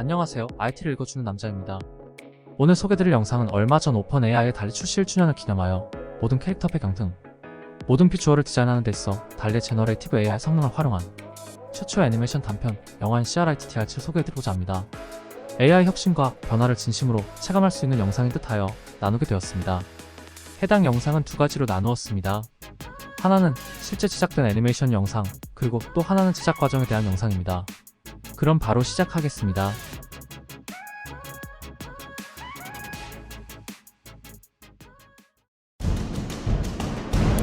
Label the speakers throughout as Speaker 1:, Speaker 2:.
Speaker 1: 안녕하세요. IT를 읽어주는 남자입니다. 오늘 소개드릴 영상은 얼마 전 오픈AI의 달리 출시 1주년을 기념하여 모든 캐릭터 배경 등 모든 비주얼을 디자인하는 데 있어 달리의 제너레이티브 AI 성능을 활용한 최초의 애니메이션 단편 영화인 CRITTERZ를 소개해드리고자 합니다. AI 혁신과 변화를 진심으로 체감할 수 있는 영상인 듯하여 나누게 되었습니다. 해당 영상은 두 가지로 나누었습니다. 하나는 실제 제작된 애니메이션 영상, 그리고 또 하나는 제작 과정에 대한 영상입니다. 그럼 바로 시작하겠습니다.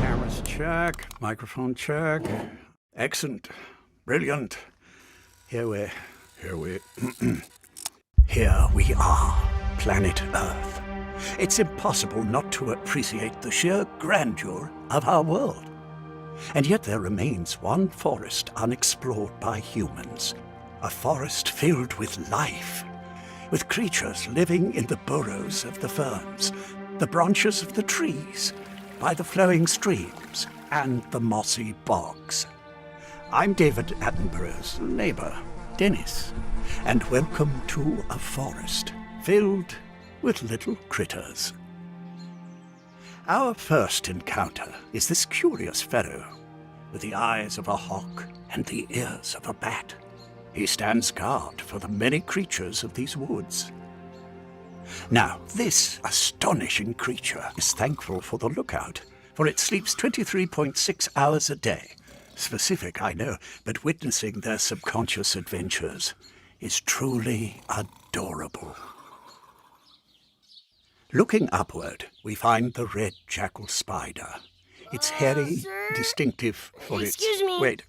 Speaker 2: Cameras check, microphone check. Excellent. Brilliant. Here we are, planet Earth. It's impossible not to appreciate the sheer grandeur of our world. And yet there remains one forest unexplored by humans. A forest filled with life, with creatures living in the burrows of the ferns, the branches of the trees, by the flowing streams, and the mossy bogs. I'm David Attenborough's neighbor, Dennis, and welcome to a forest filled with little critters. Our first encounter is this curious fellow, with the eyes of a hawk and the ears of a bat. He stands guard for the many creatures of these woods. Now, this astonishing creature is thankful for the lookout, for it sleeps 23.6 hours a day. Specific, I know, but witnessing their subconscious adventures is truly adorable. Looking upward, we find the red jackal spider. It's hairy,
Speaker 3: sir?
Speaker 2: distinctive for its...
Speaker 3: Excuse me.
Speaker 2: Wait,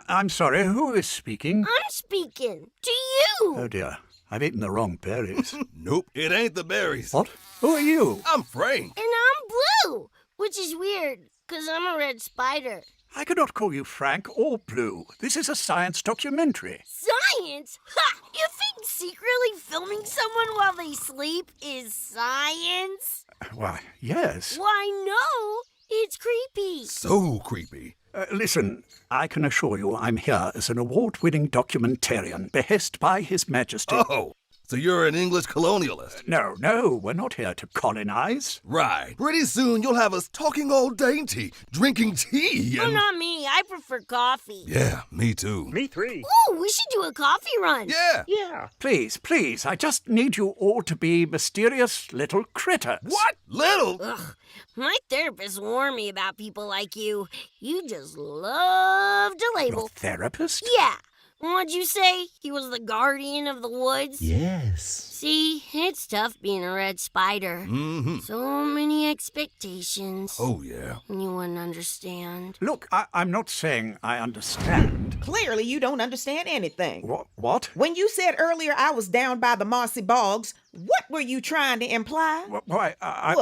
Speaker 2: I'm sorry, who is speaking?
Speaker 3: I'm speaking to you.
Speaker 2: Oh dear, I've eaten the wrong berries.
Speaker 4: Nope, it ain't the berries.
Speaker 2: What? Who are you?
Speaker 4: I'm Frank.
Speaker 3: And I'm blue, which is weird, because I'm a red spider.
Speaker 2: I cannot call you Frank or Blue. This is a science documentary.
Speaker 3: Science? Ha! You think secretly filming someone while they sleep is science?
Speaker 2: Why, yes.
Speaker 3: Why, no. It's creepy.
Speaker 4: So creepy.
Speaker 2: Listen, I can assure you I'm here as an award-winning documentarian, behest by His Majesty.
Speaker 4: Oh, so you're an English colonialist.
Speaker 2: No, we're not here to colonize.
Speaker 4: Right. Pretty soon you'll have us talking all dainty, drinking tea
Speaker 3: Oh,
Speaker 4: and...
Speaker 3: not me. I prefer coffee.
Speaker 4: Yeah, me too.
Speaker 5: Me three.
Speaker 3: Ooh, we should do a coffee run.
Speaker 4: Yeah.
Speaker 5: Yeah.
Speaker 2: Please, I just need you all to be mysterious little critters.
Speaker 4: What? Little?
Speaker 3: Ugh, my therapist warned me about people like you. You just love to
Speaker 2: Your
Speaker 3: label.
Speaker 2: therapist?
Speaker 3: Yeah. What'd you say? He was the guardian of the woods?
Speaker 5: Yes.
Speaker 3: See, it's tough being a red spider.
Speaker 4: Mm-hmm.
Speaker 3: So many expectations.
Speaker 4: Oh, yeah.
Speaker 3: And you wouldn't understand.
Speaker 2: Look, I'm not saying I understand.
Speaker 6: Clearly, you don't understand anything.
Speaker 2: What?
Speaker 6: When you said earlier I was down by the mossy bogs, what were you trying to imply?
Speaker 2: Why,
Speaker 6: What?
Speaker 2: I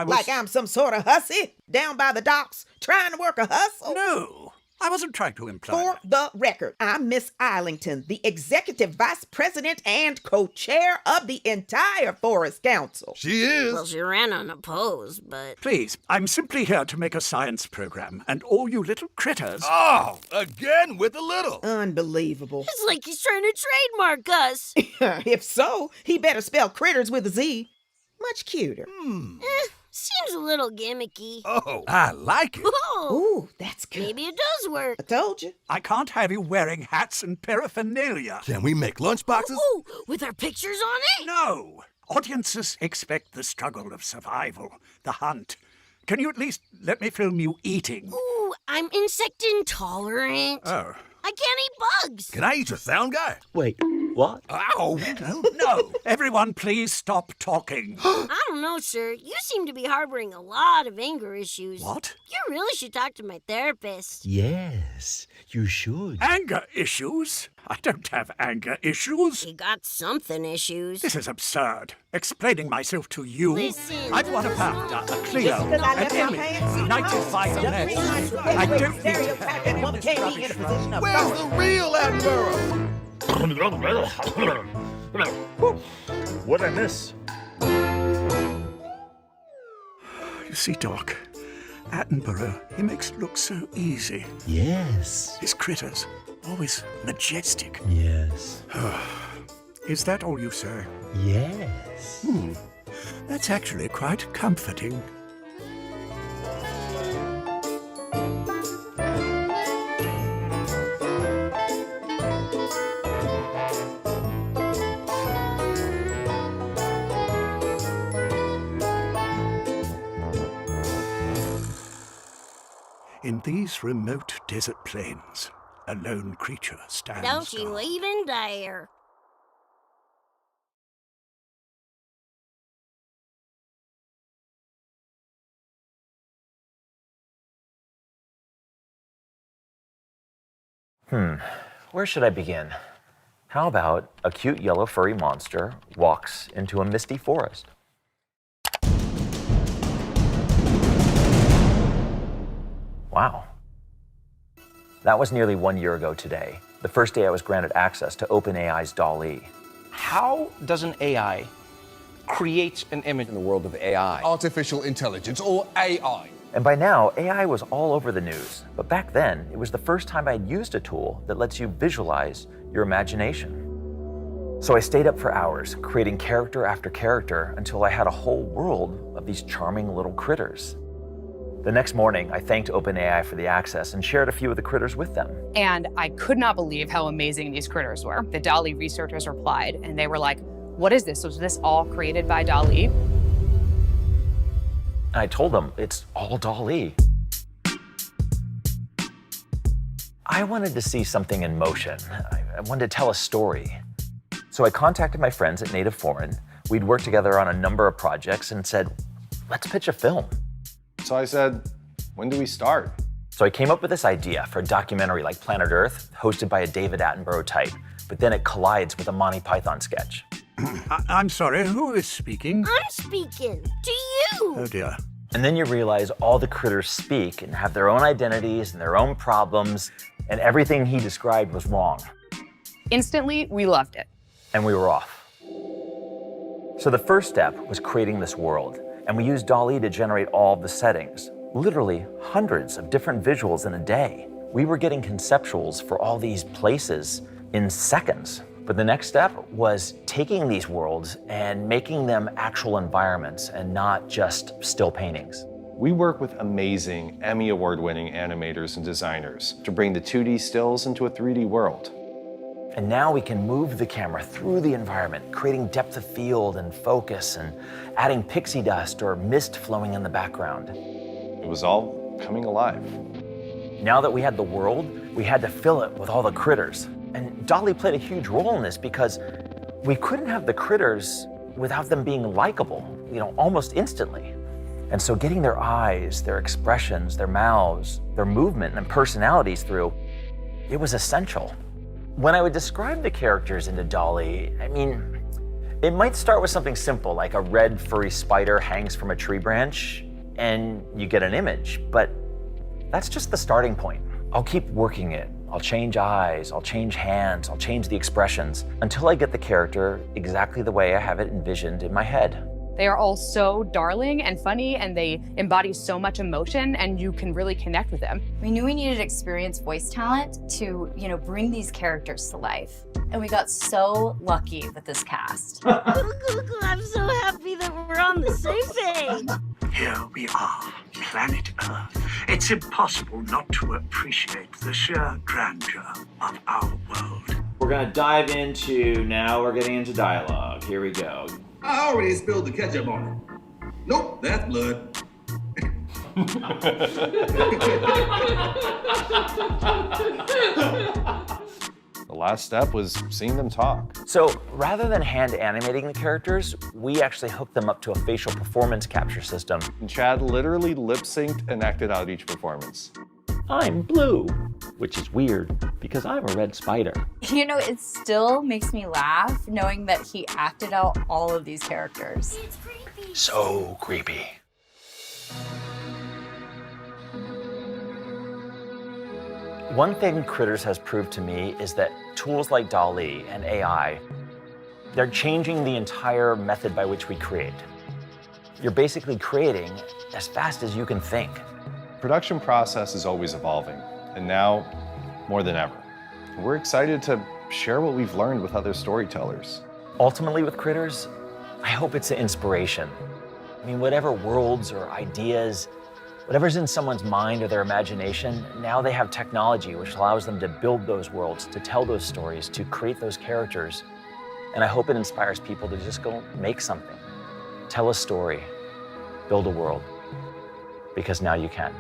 Speaker 2: was...
Speaker 6: Like I'm some sort of hussy down by the docks trying to work a hustle?
Speaker 2: No, I wasn't trying to imply
Speaker 6: For
Speaker 2: that.
Speaker 6: the record, I'm Miss Islington, the executive vice president and co-chair of the entire Forest Council.
Speaker 4: She is.
Speaker 3: Well, she ran unopposed, but...
Speaker 2: Please, I'm simply here to make a science program, and all you little critters...
Speaker 4: Oh, again with the little.
Speaker 6: Unbelievable.
Speaker 3: It's like he's trying to trademark us.
Speaker 6: If so, he better spell critters with a Z. Much cuter.
Speaker 3: Seems a little gimmicky.
Speaker 4: Oh, I like it.
Speaker 3: Oh,
Speaker 6: Ooh, that's good.
Speaker 3: maybe it does work.
Speaker 6: I told you.
Speaker 2: I can't have you wearing hats and paraphernalia.
Speaker 4: Can we make lunchboxes?
Speaker 3: Ooh, with our pictures on it?
Speaker 2: No! Audiences expect the struggle of survival, the hunt. Can you at least let me film you eating?
Speaker 3: Ooh, I'm insect intolerant.
Speaker 2: Oh.
Speaker 3: I can't eat bugs.
Speaker 4: Can I eat your sound guy?
Speaker 5: Wait, what?
Speaker 4: Ow.
Speaker 2: No! Everyone, please stop talking.
Speaker 3: I don't know, sir. You seem to be harboring a lot of anger issues.
Speaker 2: What?
Speaker 3: You really should talk to my therapist.
Speaker 5: Yes, you should.
Speaker 2: Anger issues? I don't have anger issues.
Speaker 3: You got something issues.
Speaker 2: This is absurd. Explaining myself to you.
Speaker 3: Listen.
Speaker 2: I've won a BAFTA, a Clio,
Speaker 6: Just 'cause I
Speaker 2: an
Speaker 6: left my
Speaker 2: Emmy,
Speaker 6: pants?
Speaker 2: 95
Speaker 6: Doesn't
Speaker 2: Nets.
Speaker 6: mean I
Speaker 2: I don't need to
Speaker 6: stereotype that one can't be in a position of
Speaker 4: Where's
Speaker 6: power.
Speaker 4: the real Attenborough?
Speaker 5: What'd I miss?
Speaker 2: You see, Doc, Attenborough, he makes it look so easy.
Speaker 5: Yes.
Speaker 2: His critters, always majestic.
Speaker 5: Yes.
Speaker 2: Is that all you say?
Speaker 5: Yes.
Speaker 2: That's actually quite comforting. In these remote desert plains, a lone creature stands
Speaker 3: Don't you
Speaker 2: guard.
Speaker 3: even dare.
Speaker 7: Where should I begin? How about a cute yellow furry monster walks into a misty forest? Wow. That was nearly 1 year ago today, the first day I was granted access to OpenAI's Dall.E.
Speaker 8: How does an AI create an image in the world of AI?
Speaker 4: Artificial intelligence, or AI.
Speaker 7: And by now, AI was all over the news. But back then, it was the first time I'd used a tool that lets you visualize your imagination. So I stayed up for hours, creating character after character until I had a whole world of these charming little critters. The next morning, I thanked OpenAI for the access and shared a few of the critters with them.
Speaker 9: And I could not believe how amazing these critters were. The Dall.E researchers replied, and they were like, what is this? Was this all created by Dall.E?
Speaker 7: I told them it's all Dall.E. I wanted to see something in motion. I wanted to tell a story. So I contacted my friends at Native Foreign. We'd worked together on a number of projects and said, let's pitch a film.
Speaker 10: So I said, when do we start?
Speaker 7: So I came up with this idea for a documentary like Planet Earth, hosted by a David Attenborough type, but then it collides with a Monty Python sketch.
Speaker 2: I'm sorry, who is speaking?
Speaker 3: I'm speaking to you.
Speaker 2: Oh dear.
Speaker 7: And then you realize all the critters speak and have their own identities and their own problems, and everything he described was wrong.
Speaker 9: Instantly, we loved it.
Speaker 7: And we were off. So the first step was creating this world, and we used Dall.E to generate all of the settings, literally hundreds of different visuals in a day. We were getting conceptuals for all these places in seconds. But the next step was taking these worlds and making them actual environments and not just still paintings.
Speaker 10: We work with amazing Emmy Award-winning animators and designers to bring the 2D stills into a 3D world.
Speaker 7: And now we can move the camera through the environment, creating depth of field and focus and adding pixie dust or mist flowing in the background.
Speaker 10: It was all coming alive.
Speaker 7: Now that we had the world, we had to fill it with all the critters. And Dall.E played a huge role in this because we couldn't have the critters without them being likable, almost instantly. And so getting their eyes, their expressions, their mouths, their movement and personalities through, it was essential. When I would describe the characters into Dall.E, it might start with something simple like a red furry spider hangs from a tree branch and you get an image, but that's just the starting point. I'll keep working it. I'll change eyes, I'll change hands, I'll change the expressions until I get the character exactly the way I have it envisioned in my head.
Speaker 9: They are all so darling and funny, and they embody so much emotion, and you can really connect with them.
Speaker 11: We knew we needed experienced voice talent to, bring these characters to life. And we got so lucky with this cast.
Speaker 3: I'm so happy that we're on the same page.
Speaker 2: Here we are, planet Earth. It's impossible not to appreciate the sheer grandeur of our world.
Speaker 12: We're gonna dive into, now we're getting into dialogue. Here we go.
Speaker 13: I already spilled the ketchup on it. Nope, that's blood.
Speaker 10: The last step was seeing them talk.
Speaker 7: So rather than hand animating the characters, we actually hooked them up to a facial performance capture system.
Speaker 10: And Chad literally lip-synced and acted out each performance.
Speaker 12: I'm blue, which is weird because I'm a red spider.
Speaker 11: It still makes me laugh knowing that he acted out all of these characters.
Speaker 3: It's creepy.
Speaker 7: So creepy. One thing Critters has proved to me is that tools like Dall.E and AI, they're changing the entire method by which we create. You're basically creating as fast as you can think.
Speaker 10: Production process is always evolving, and now more than ever. We're excited to share what we've learned with other storytellers.
Speaker 7: Ultimately with critters, I hope it's an inspiration. I mean, whatever worlds or ideas, whatever's in someone's mind or their imagination, now they have technology which allows them to build those worlds, to tell those stories, to create those characters. And I hope it inspires people to just go make something, tell a story, build a world, because now you can.